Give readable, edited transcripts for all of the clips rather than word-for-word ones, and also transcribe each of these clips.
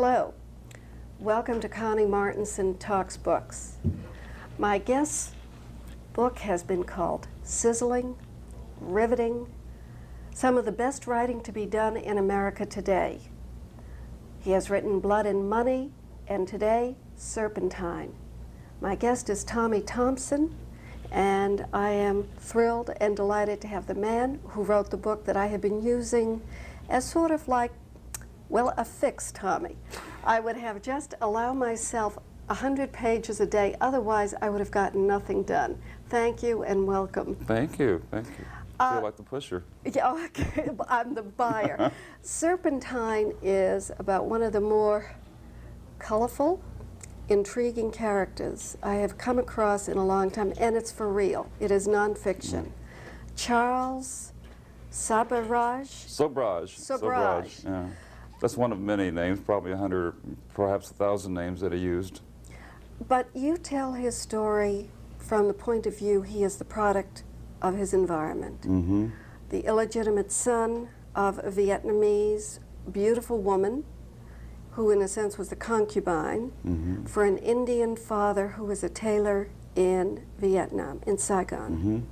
Hello. Welcome to Connie Martinson Talks Books. My guest's book has been called Sizzling, Riveting, Some of the Best Writing to be Done in America Today. He has written Blood and Money, and today, Serpentine. My guest is Thomas Thompson, and I am thrilled and delighted to have the man who wrote the book that I have been using as sort of like, well, a fix, Tommy. I would have just allow myself 100 pages a day, otherwise I would have gotten nothing done. Thank you and welcome. Thank you, thank you. I feel like the pusher. Yeah, okay, I'm the buyer. Serpentine is about one of the more colorful, intriguing characters I have come across in a long time, and it's for real. It is nonfiction. Charles Sobrage. Yeah. That's one of many names, probably 100, perhaps 1,000 names that he used. But you tell his story from the point of view he is the product of his environment. Mm-hmm. The illegitimate son of a Vietnamese beautiful woman who in a sense was the concubine for an Indian father who was a tailor in Vietnam, in Saigon.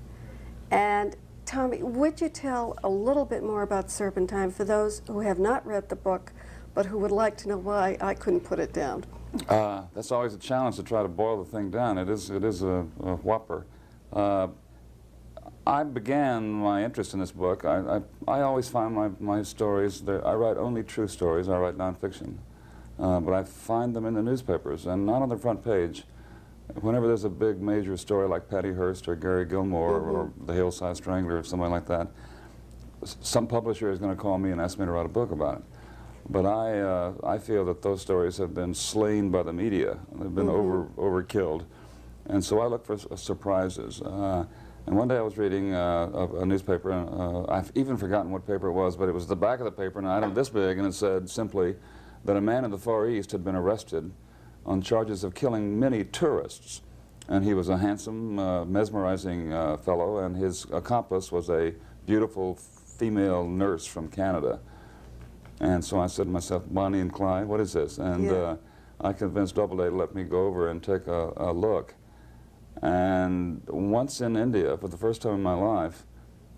And Tommy, would you tell a little bit more about Serpentine for those who have not read the book, but who would like to know why I couldn't put it down? That's always a challenge to try to boil the thing down. It is a whopper. I began my interest in this book. I always find my stories, I write only true stories, I write nonfiction. But I find them in the newspapers, and not on the front page. Whenever there's a big major story like Patty Hearst or Gary Gilmore or The Hillside Strangler or something like that, some publisher is going to call me and ask me to write a book about it. But I feel that those stories have been slain by the media. They've been overkilled. And so I look for surprises. And one day I was reading a newspaper, and I've even forgotten what paper it was, but it was the back of the paper, an item this big, and it said simply that a man in the Far East had been arrested on charges of killing many tourists. And he was a handsome, mesmerizing fellow, and his accomplice was a beautiful female nurse from Canada. And so I said to myself, Bonnie and Clyde, what is this? And I convinced Doubleday to let me go over and take a look. And once in India, for the first time in my life,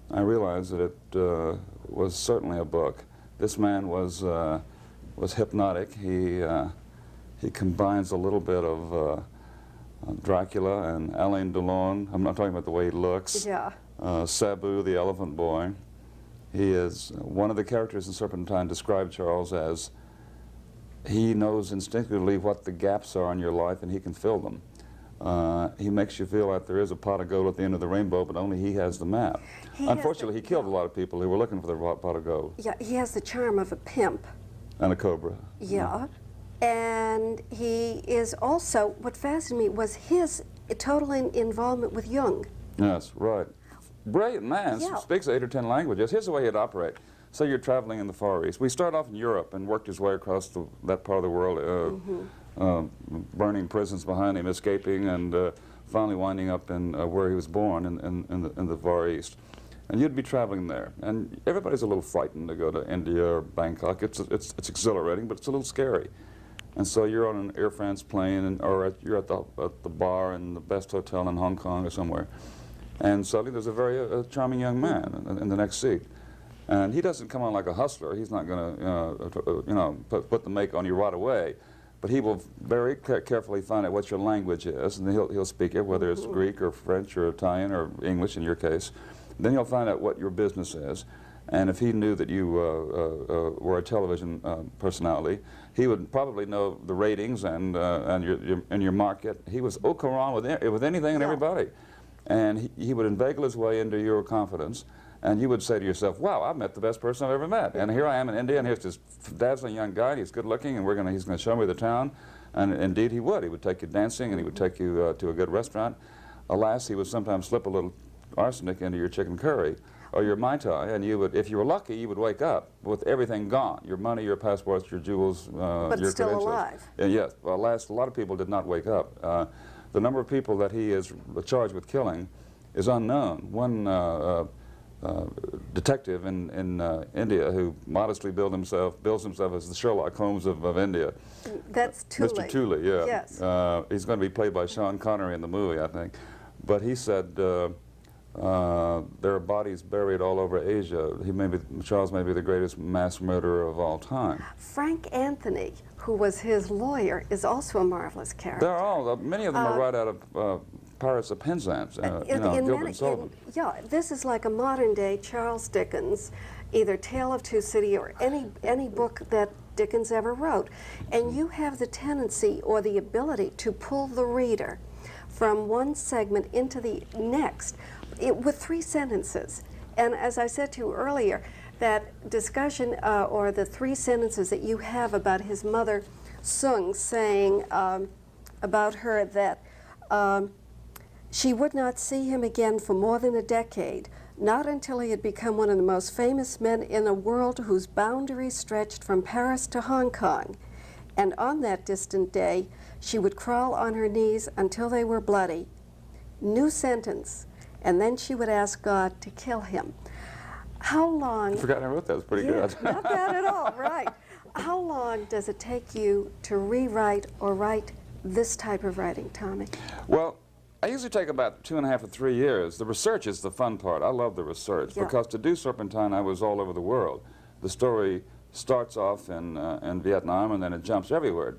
I realized that it was certainly a book. This man was hypnotic. He combines a little bit of Dracula and Alain Delon. I'm not talking about the way he looks. Yeah. Sabu, the elephant boy. He is one of the characters in Serpentine described Charles as he knows instinctively what the gaps are in your life, and he can fill them. He makes you feel like there is a pot of gold at the end of the rainbow, but only he has the map. Unfortunately, he killed a lot of people who were looking for the pot of gold. Yeah, he has the charm of a pimp. And a cobra. Yeah. And he is also, what fascinated me was his total involvement with Jung. Yes, right. Brilliant man, speaks 8 or 10 languages. Here's the way he'd operate. So you're traveling in the Far East. We start off in Europe and worked his way across that part of the world, burning prisons behind him, escaping, and finally winding up in where he was born in the Far East. And you'd be traveling there, and everybody's a little frightened to go to India or Bangkok. It's exhilarating, but it's a little scary. And so you're on an Air France plane, or you're at the bar in the best hotel in Hong Kong or somewhere, and suddenly there's a very charming young man in the next seat. And he doesn't come on like a hustler. He's not going to, put the make on you right away. But he will very carefully find out what your language is, and then he'll speak it, whether it's Greek or French or Italian or English in your case. Then he'll find out what your business is. And if he knew that you were a television personality, he would probably know the ratings and your market. He was au courant with anything and everybody. And he would inveigle his way into your confidence. And you would say to yourself, wow, I've met the best person I've ever met. And here I am in India, and here's this dazzling young guy, he's good looking, and he's going to show me the town. And indeed he would. He would take you dancing, and he would take you to a good restaurant. Alas, he would sometimes slip a little arsenic into your chicken curry or your Mai Tai, and you would, if you were lucky, you would wake up with everything gone. Your money, your passports, your jewels, but your still credentials. alive. Yes. Well, alas, a lot of people did not wake up. The number of people that he is charged with killing is unknown. One detective in India who modestly bills himself as the Sherlock Holmes of India. That's Tooley. Mr. Tooley, yeah. Yes. He's going to be played by Sean Connery in the movie, I think. But he said there are bodies buried all over Asia. Charles may be the greatest mass murderer of all time. Frank Anthony, who was his lawyer, is also a marvelous character. They're all, many of them are right out of Pirates of Penzance, Gilbert and Sullivan. Yeah, this is like a modern-day Charles Dickens, either Tale of Two Cities or any book that Dickens ever wrote. And you have the tendency or the ability to pull the reader from one segment into the next with 3 sentences. And as I said to you earlier, that discussion or the 3 sentences that you have about his mother, Sung, saying about her that she would not see him again for more than a decade, not until he had become one of the most famous men in a world whose boundaries stretched from Paris to Hong Kong. And on that distant day, she would crawl on her knees until they were bloody. New sentence. And then she would ask God to kill him. How long... I forgot I wrote that. It was pretty good. Not bad at all, right. How long does it take you to rewrite or write this type of writing, Tommy? Well, I usually take about 2.5 to 3 years. The research is the fun part. I love the research because to do Serpentine, I was all over the world. The story starts off in Vietnam and then it jumps everywhere.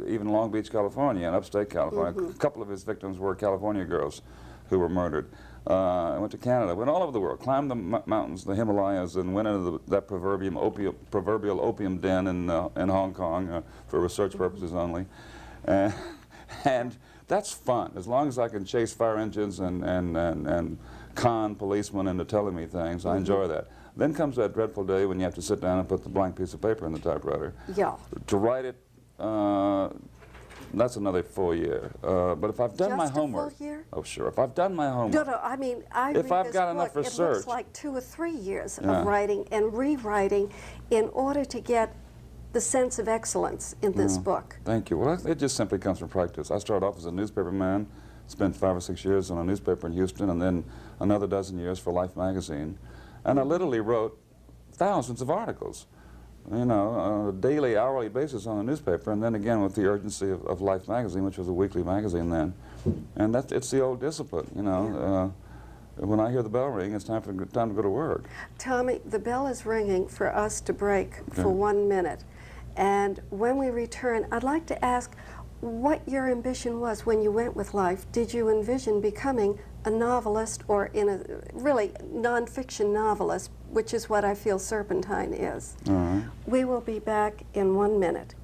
Even Long Beach, California, and upstate California. A couple of his victims were California girls who were murdered. I went to Canada, went all over the world, climbed the mountains, the Himalayas, and went into that proverbial opium den in Hong Kong for research purposes only. And that's fun, as long as I can chase fire engines and con policemen into telling me things. I enjoy that. Then comes that dreadful day when you have to sit down and put the blank piece of paper in the typewriter. Yeah. To write it, that's another full year. But if I've done my homework... Just a full year? Oh, sure. If I've done my homework... No, I mean, if I've got enough book, research... It looks like 2 or 3 years of writing and rewriting in order to get the sense of excellence in this book. Thank you. Well, it just simply comes from practice. I started off as a newspaper man, spent 5 or 6 years on a newspaper in Houston, and then another dozen years for Life magazine. And I literally wrote thousands of articles, you know, on a daily, hourly basis on the newspaper, and then again with the urgency of Life magazine, which was a weekly magazine then. And it's the old discipline, you know. When I hear the bell ring, it's time to go to work. Tommy, the bell is ringing for us to break for 1 minute. And when we return, I'd like to ask what your ambition was when you went with Life. Did you envision becoming a novelist or in a really nonfiction novelist, which is what I feel Serpentine is? We will be back in 1 minute.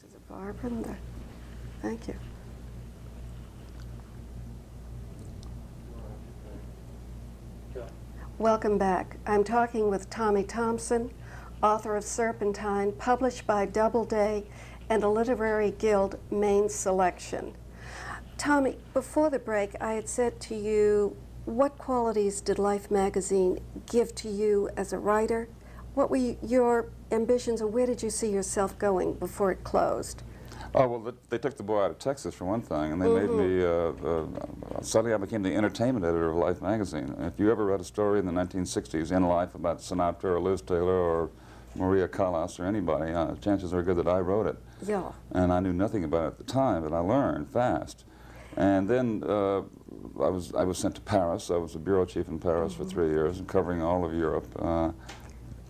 Is it Barbara in there? Thank you. Welcome back. I'm talking with Tommy Thompson, author of Serpentine, published by Doubleday and a Literary Guild main selection. Tommy, before the break, I had said to you, what qualities did Life magazine give to you as a writer? What were your ambitions, or where did you see yourself going before it closed? Oh, well, they took the boy out of Texas, for one thing, and they made me, suddenly I became the entertainment editor of Life magazine. If you ever read a story in the 1960s in Life about Sinatra or Liz Taylor or Maria Callas or anybody, chances are good that I wrote it. Yeah. And I knew nothing about it at the time, but I learned fast. And then I was sent to Paris. I was a bureau chief in Paris for 3 years, and covering all of Europe.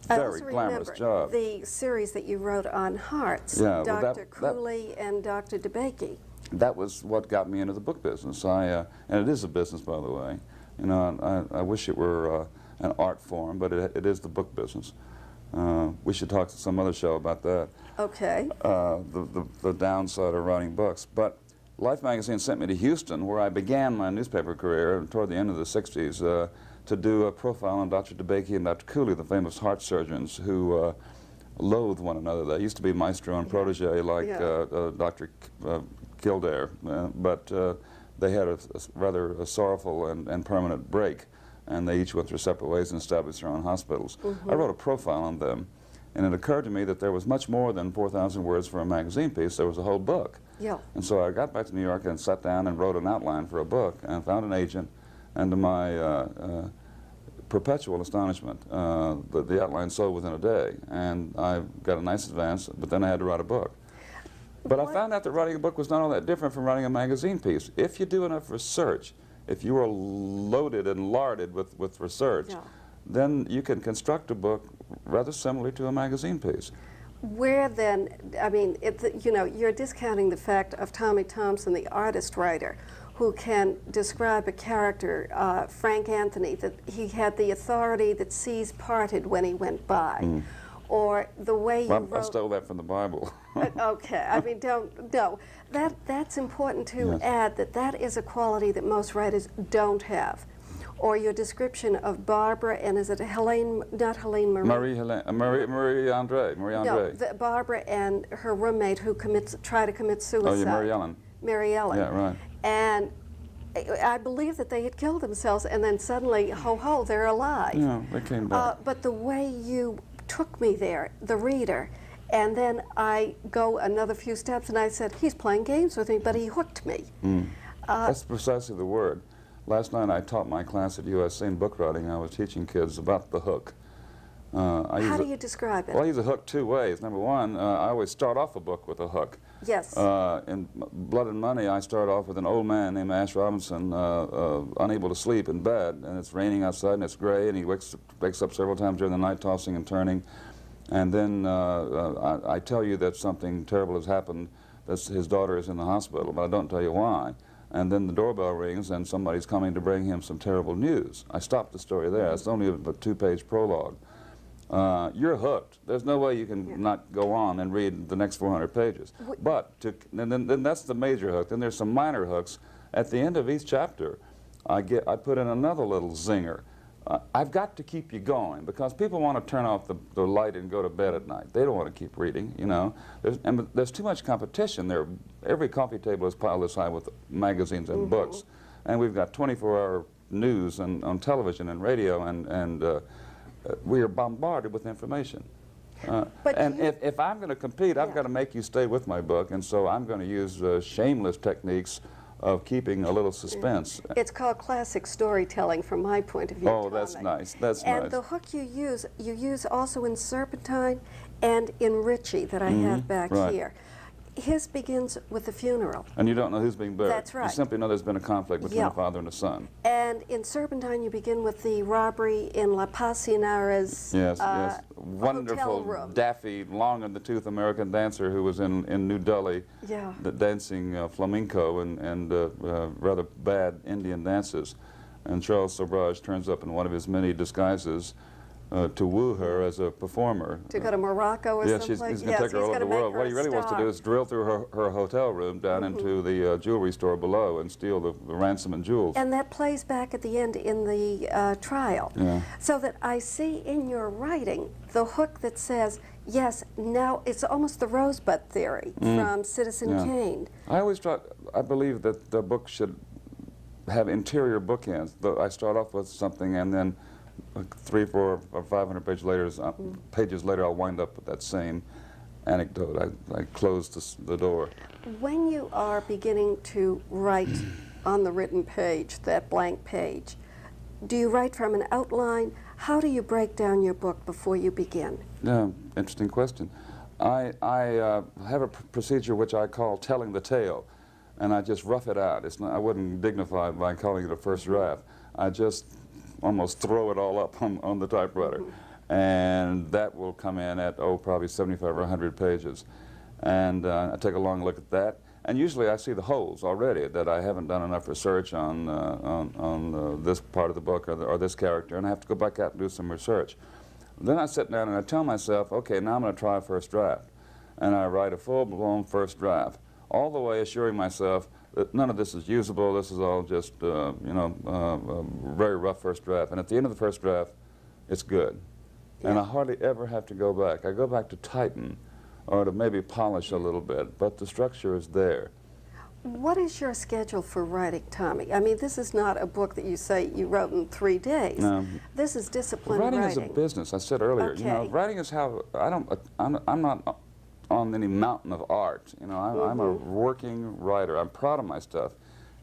Very glamorous job. The series that you wrote on hearts, Yeah, Dr. Cooley and Dr. DeBakey. That was what got me into the book business. And it is a business, by the way. You know, I wish it were an art form, but it is the book business. We should talk to some other show about that. Okay. The downside of writing books. But Life magazine sent me to Houston, where I began my newspaper career toward the end of the 60s, to do a profile on Dr. DeBakey and Dr. Cooley, the famous heart surgeons who loathe one another. They used to be maestro and protege like Dr. Kildare, but they had a rather sorrowful and permanent break, and they each went their separate ways and established their own hospitals. I wrote a profile on them, and it occurred to me that there was much more than 4,000 words for a magazine piece. There was a whole book. Yeah. And so I got back to New York and sat down and wrote an outline for a book, and found an agent, and to my perpetual astonishment, the outline sold within a day, and I got a nice advance, but then I had to write a book. But I found out that writing a book was not all that different from writing a magazine piece. If you do enough research, if you are loaded and larded with research, then you can construct a book rather similarly to a magazine piece. Where then, I mean, you know, you're discounting the fact of Tommy Thompson, the artist writer, who can describe a character, Frank Anthony, that he had the authority that seas parted when he went by. Or the way you wrote... I stole that from the Bible. Okay, I mean, no. That's important to add, that is a quality that most writers don't have. Or your description of Barbara, and is it Helene, not Helene Marie? Marie Andre. No, Barbara and her roommate who try to commit suicide. Oh, yeah, Mary Ellen. Mary Ellen. Yeah, right. And I believe that they had killed themselves, and then suddenly, ho-ho, they're alive. Yeah, they came back. But the way you took me there, the reader, and then I go another few steps, and I said, he's playing games with me, but he hooked me. That's precisely the word. Last night I taught my class at USC in book writing. I was teaching kids about the hook. How do you describe it? Well, I use a hook two ways. Number one, I always start off a book with a hook. Yes. In Blood and Money, I start off with an old man named Ash Robinson, unable to sleep in bed, and it's raining outside and it's gray, and he wakes up several times during the night, tossing and turning. And then I tell you that something terrible has happened, that his daughter is in the hospital, but I don't tell you why. And then the doorbell rings and somebody's coming to bring him some terrible news. I stopped the story there. It's only a two-page prologue. You're hooked. There's no way you can not go on and read the next 400 pages. But then that's the major hook. Then there's some minor hooks. At the end of each chapter, I put in another little zinger. I've got to keep you going, because people want to turn off the light and go to bed at night. They don't want to keep reading, you know. There's too much competition there. Every coffee table is piled this high with magazines and books. And we've got 24-hour news on television and radio, and we are bombarded with information. If I'm going to compete, I've got to make you stay with my book, and so I'm going to use shameless techniques of keeping a little suspense. It's called classic storytelling from my point of view. Oh, that's nice. That's nice. And the hook you use also in Serpentine and in Richie that I have back here. His begins with the funeral. And you don't know who's being buried. That's right. You simply know there's been a conflict between a father and a son. And in Serpentine, you begin with the robbery in La Pasionera's wonderful, hotel room. daffy, long-in-the-tooth American dancer who was in New Delhi dancing flamenco and rather bad Indian dances. And Charles Sobrage turns up in one of his many disguises to woo her as a performer. To go to Morocco or someplace? He's going to take her all over the world. What he really wants to do is drill through her hotel room down into the jewelry store below and steal the ransom and jewels. And that plays back at the end in the trial. So that I see in your writing the hook that says, yes, now it's almost the rosebud theory from Citizen Kane. I believe that the book should have interior bookends. I start off with something, and then 300, 400, or 500 pages later, I'll wind up with that same anecdote. I close the door. When you are beginning to write on the written page, that blank page, do you write from an outline? How do you break down your book before you begin? Yeah, interesting question. I have a procedure which I call telling the tale. and I just rough it out. It's not, I wouldn't dignify it by calling it a first draft. I just almost throw it all up on the typewriter. And that will come in at, oh, probably 75 or 100 pages. And I take a long look at that. And usually I see the holes already, that I haven't done enough research on this part of the book or this character, and I have to go back out and do some research. Then I sit down and I tell myself, okay, now I'm going to try a first draft. And I write a full-blown first draft, all the way assuring myself that none of this is usable, this is all just, you know, a very rough first draft. And at the end of the first draft, it's good. Yeah. And I hardly ever have to go back. I go back to tighten, or to maybe polish a little bit, but the structure is there. What is your schedule for writing, Tommy? I mean, this is not a book that you say you wrote in 3 days. No. This is disciplined writing. Writing is a business, I said earlier. Okay. You know, writing is how, I'm not on any mountain of art. You know, I'm a working writer. I'm proud of my stuff,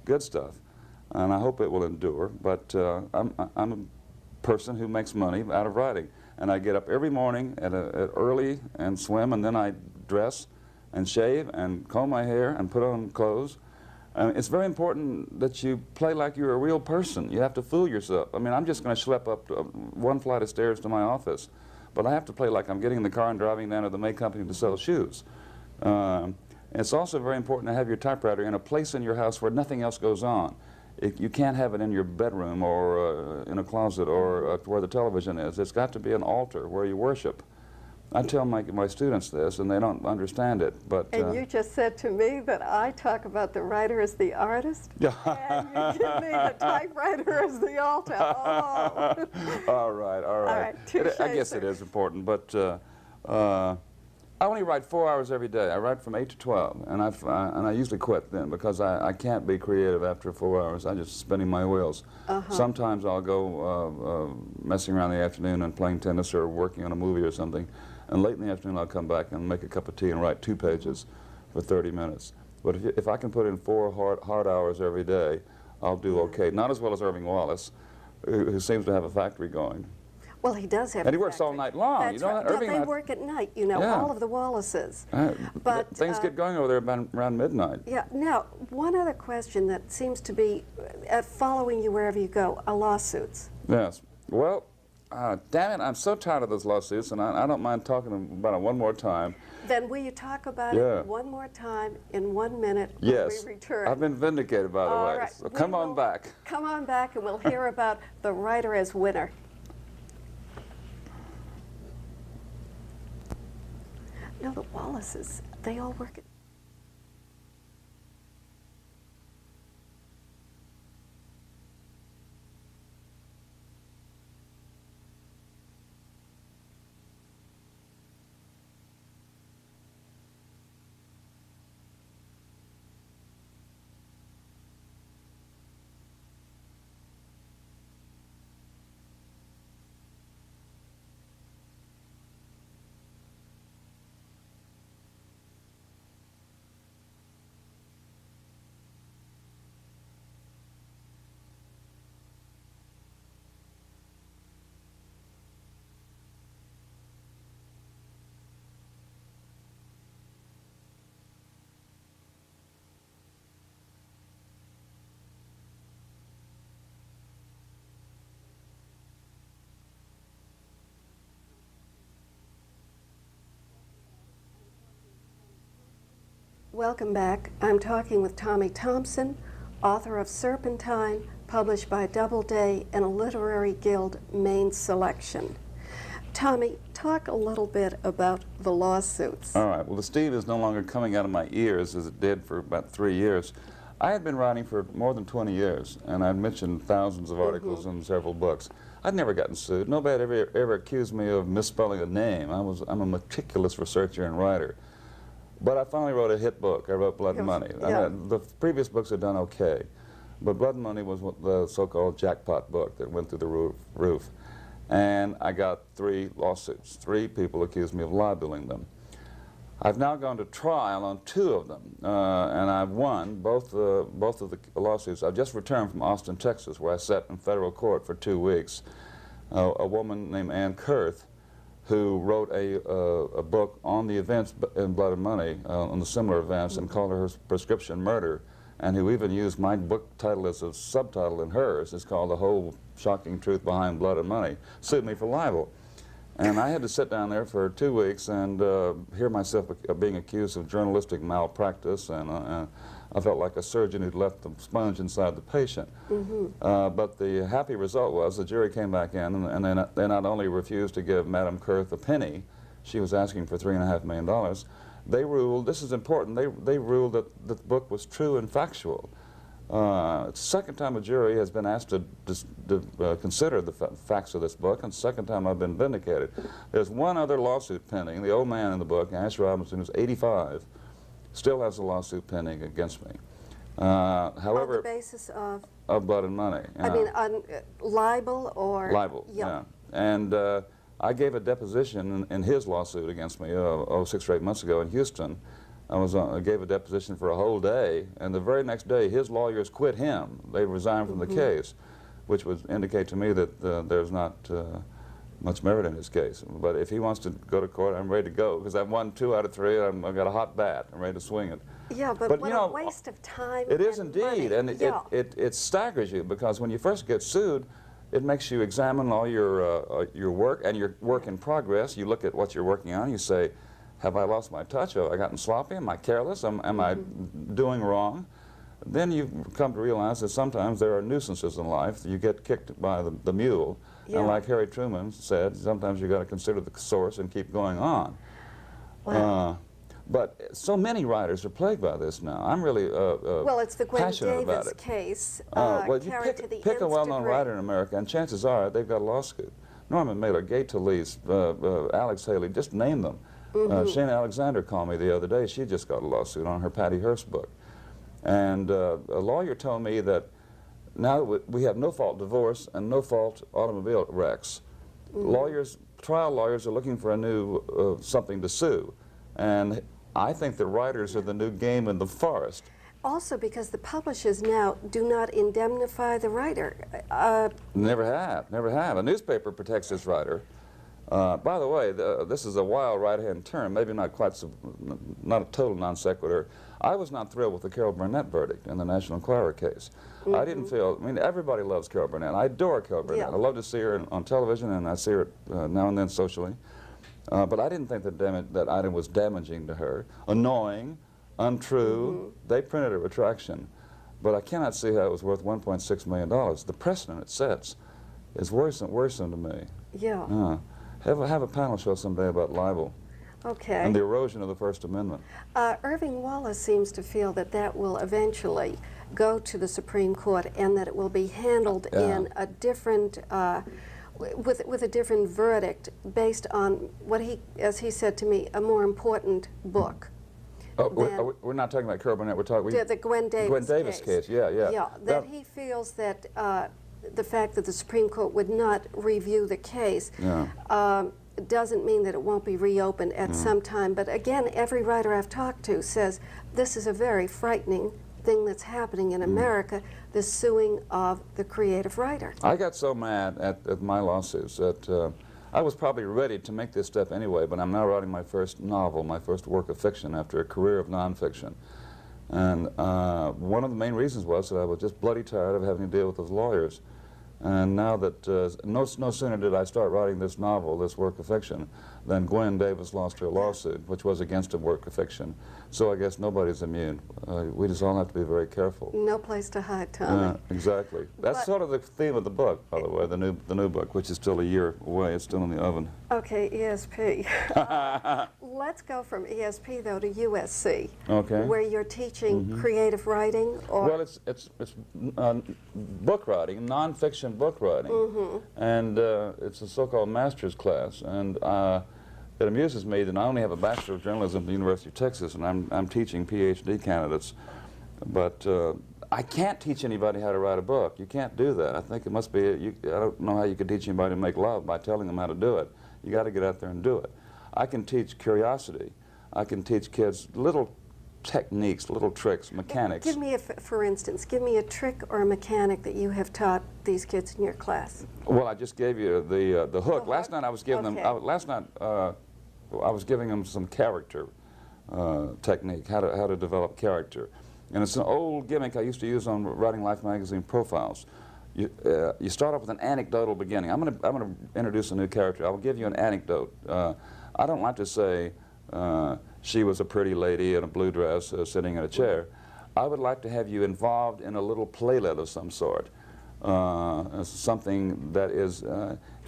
good stuff, and I hope it will endure, but I'm a person who makes money out of writing. And I get up every morning at early and swim, and then I dress and shave and comb my hair and put on clothes. It's very important that you play like you're a real person. You have to fool yourself. I mean, I'm just going to schlep up one flight of stairs to my office, but I have to play like I'm getting in the car and driving down to the May Company to sell shoes. It's also very important to have your typewriter in a place in your house where nothing else goes on. You can't have it in your bedroom or in a closet or where the television is. It's got to be an altar where you worship. I tell my students this, and they don't understand it. But and you just said to me that I talk about the writer as the artist, and you give me the typewriter as the altar. Oh. All right, all right. I guess it is important, but I only write 4 hours every day. I write from 8 to 12, and I usually quit then because I can't be creative after 4 hours. I'm just spinning my wheels. Sometimes I'll go messing around in the afternoon and playing tennis or working on a movie or something, and late in the afternoon I'll come back and make a cup of tea and write 2 pages for 30 minutes. But if I can put in 4 hard hours every day, I'll do okay. Not as well as Irving Wallace, who seems to have a factory going. Well, he does have. And he works all night long. That's you know, right. Irving They work at night. You know, all of the Wallaces. But things get going over there around midnight. Yeah. Now, one other question that seems to be following you wherever you go: lawsuits. Yes. Well, damn it! I'm so tired of those lawsuits, and I don't mind talking about it one more time. Then will you talk about it one more time in 1 minute when we return? I've been vindicated, by the way. Right. So come on back. Come on back, and we'll hear about the writer as winner. No, the Wallaces, they all work at... Welcome back. I'm talking with Tommy Thompson, author of Serpentine, published by Doubleday and a Literary Guild main selection. Tommy, talk a little bit about the lawsuits. All right. Well, the steam is no longer coming out of my ears as it did for about 3 years. I had been writing for more than 20 years, and I'd mentioned thousands of articles and several books. I'd never gotten sued. Nobody had ever accused me of misspelling a name. I'm a meticulous researcher and writer. But I finally wrote a hit book. I wrote Blood and Money. Yeah. The previous books had done okay, but Blood and Money was the so-called jackpot book that went through the roof. And I got 3 lawsuits. 3 people accused me of libeling them. I've now gone to trial on 2 of them, and I've won both of the lawsuits. I've just returned from Austin, Texas, where I sat in federal court for 2 weeks. A woman named Ann Kurth, who wrote a book on the events in Blood and Money, on the similar events, and called her Prescription Murder, and who even used my book title as a subtitle in hers. It's called The Whole Shocking Truth Behind Blood and Money, sued me for libel. And I had to sit down there for 2 weeks and hear myself being accused of journalistic malpractice, and I felt like a surgeon who'd left the sponge inside the patient. But the happy result was the jury came back in, and they not only refused to give Madame Kurth a penny, she was asking for $3.5 million, they ruled, this is important, they ruled that the book was true and factual. It's the second time a jury has been asked to consider the facts of this book, and the second time I've been vindicated. There's one other lawsuit pending. The old man in the book, Ash Robinson, who's 85, still has a lawsuit pending against me. However, on the basis of? Of blood and money. I mean, on libel or? Libel, yeah. And I gave a deposition in his lawsuit against me 6 or 8 months ago in Houston. I gave a deposition for a whole day, and the very next day his lawyers quit him. They resigned from the case, which would indicate to me that there's not much merit in his case. But if he wants to go to court, I'm ready to go, because I've won 2 out of 3. I've got a hot bat. I'm ready to swing it. Yeah, but what a waste of time. It is indeed, money. And it staggers you, because when you first get sued, it makes you examine all your work and your work in progress. You look at what you're working on. You say, have I lost my touch? Have I gotten sloppy? Am I careless? Am I doing wrong? Then you come to realize that sometimes there are nuisances in life. You get kicked by the mule. Yeah. And like Harry Truman said, sometimes you've got to consider the source and keep going on. Wow. But so many writers are plagued by this now. I'm really well, it's the Gwen passionate about Davis it. case. Well, you carried to the pick a nth well-known degree. writer in America, and chances are they've got a lawsuit. Norman Mailer, Gay Talese, Alex Haley, just name them. Shana Alexander called me the other day. She just got a lawsuit on her Patty Hearst book. And a lawyer told me that now we have no-fault divorce and no-fault automobile wrecks. Trial lawyers are looking for a new something to sue. And I think the writers are the new game in the forest. Also because the publishers now do not indemnify the writer. Never have, never have. A newspaper protects its writer. By the way, this is a wild right-hand term, maybe not quite so, not a total non sequitur. I was not thrilled with the Carol Burnett verdict in the National Enquirer case. I didn't feel, I mean, everybody loves Carol Burnett. I adore Carol Burnett. I love to see her on television, and I see her now and then socially. But I didn't think that item was damaging to her, annoying, untrue. They printed a retraction. But I cannot see how it was worth $1.6 million. The precedent it sets is worrisome to me. Yeah. Have a panel show someday about libel. Okay. And the erosion of the First Amendment. Irving Wallace seems to feel that will eventually go to the Supreme Court, and that it will be handled in a different, with a different verdict based on what as he said to me, a more important book. Oh, we're not talking about Carol Burnett. We're talking the Gwen Davis case. Yeah. Yeah. That he feels that the fact that the Supreme Court would not review the case. Doesn't mean that it won't be reopened at some time. But again, every writer I've talked to says this is a very frightening thing that's happening in America, the suing of the creative writer. I got so mad at my lawsuits that I was probably ready to make this step anyway, but I'm now writing my first novel, my first work of fiction after a career of nonfiction. And one of the main reasons was that I was just bloody tired of having to deal with those lawyers. And now that no sooner did I start writing this novel, this work of fiction, than Gwen Davis lost her lawsuit, which was against a work of fiction. So I guess nobody's immune. We just all have to be very careful. No place to hide, Tommy. Exactly. That's sort of the theme of the book, by the way, the new book, which is still a year away. It's still in the oven. Okay, ESP. Let's go from ESP though to USC. Okay. Where you're teaching creative writing, or well, it's book writing, nonfiction book writing, and it's a so-called master's class, and it amuses me that I only have a Bachelor of Journalism at the University of Texas, and I'm teaching PhD candidates, but I can't teach anybody how to write a book. You can't do that. I think it must be, I don't know how you could teach anybody to make love by telling them how to do it. You got to get out there and do it. I can teach curiosity. I can teach kids little techniques, little tricks, mechanics. Give me for instance, give me a trick or a mechanic that you have taught these kids in your class. Well, I just gave you the hook. Last night I was giving them. Last night I was giving them some character technique, how to develop character. And it's an old gimmick I used to use on writing Life magazine profiles. You start off with an anecdotal beginning. I'm gonna introduce a new character. I will give you an anecdote. I don't like to say she was a pretty lady in a blue dress sitting in a chair. I would like to have you involved in a little playlet of some sort, something that is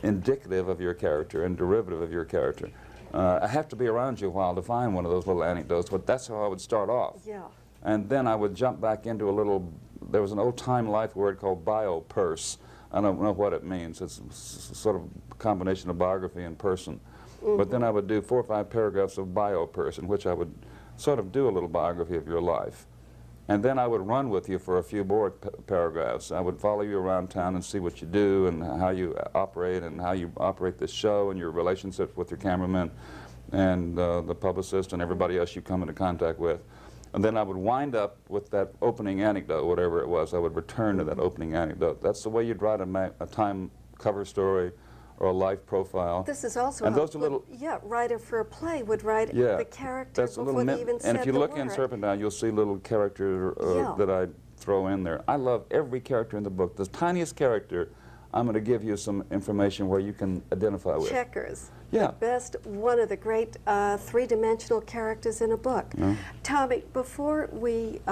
indicative of your character and derivative of your character. I have to be around you a while to find one of those little anecdotes, but that's how I would start off. Yeah. And then I would jump back into a little, there was an old-time life word called biopurse. I don't know what it means. It's sort of a combination of biography and person. But then I would do 4 or 5 paragraphs of biopurse in which I would sort of do a little biography of your life. And then I would run with you for a few more paragraphs. I would follow you around town and see what you do and how you operate this show and your relationships with your cameraman and the publicist and everybody else you come into contact with. And then I would wind up with that opening anecdote, whatever it was. I would return to that opening anecdote. That's the way you'd write a Time cover story or a life profile. This is also and those are little, writer for a play would write the character before they even said and if you the look word. in Serpentine, you'll see little characters that I throw in there. I love every character in the book. The tiniest character, I'm going to give you some information where you can identify with. Checkers. Yeah. The best, one of the great three-dimensional characters in a book. Tommy, before we,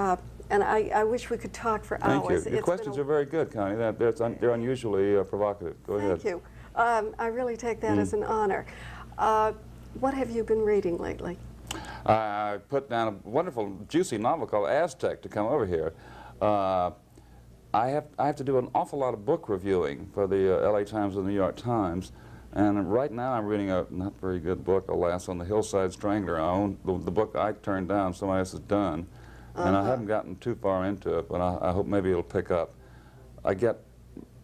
and I wish we could talk for hours. Thank you. Your questions are very good, Connie. They're unusually provocative. Go ahead. Thank you. I really take that as an honor. What have you been reading lately? I put down a wonderful, juicy novel called Aztec to come over here. I have to do an awful lot of book reviewing for the LA Times and the New York Times. And right now I'm reading a not very good book, alas, on the Hillside Strangler. I own the book I turned down, somebody else has done. And I haven't gotten too far into it, but I hope maybe it'll pick up. I get,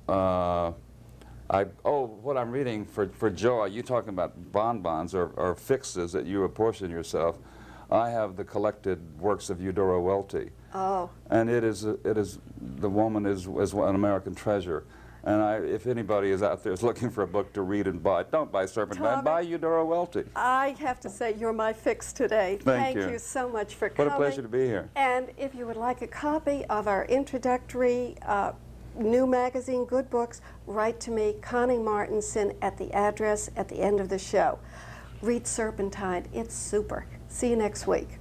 what I'm reading for joy, you talking about bonbons or fixes that you apportion yourself. I have the collected works of Eudora Welty. Oh. And the woman is an American treasure. And if anybody is out there is looking for a book to read and buy, don't buy Serpentine, buy Eudora Welty. I have to say you're my fix today. Thank you. You so much for coming. What a pleasure to be here. And if you would like a copy of our introductory new magazine, Good Books, write to me, Connie Martinson, at the address at the end of the show. Read Serpentine. It's super. See you next week.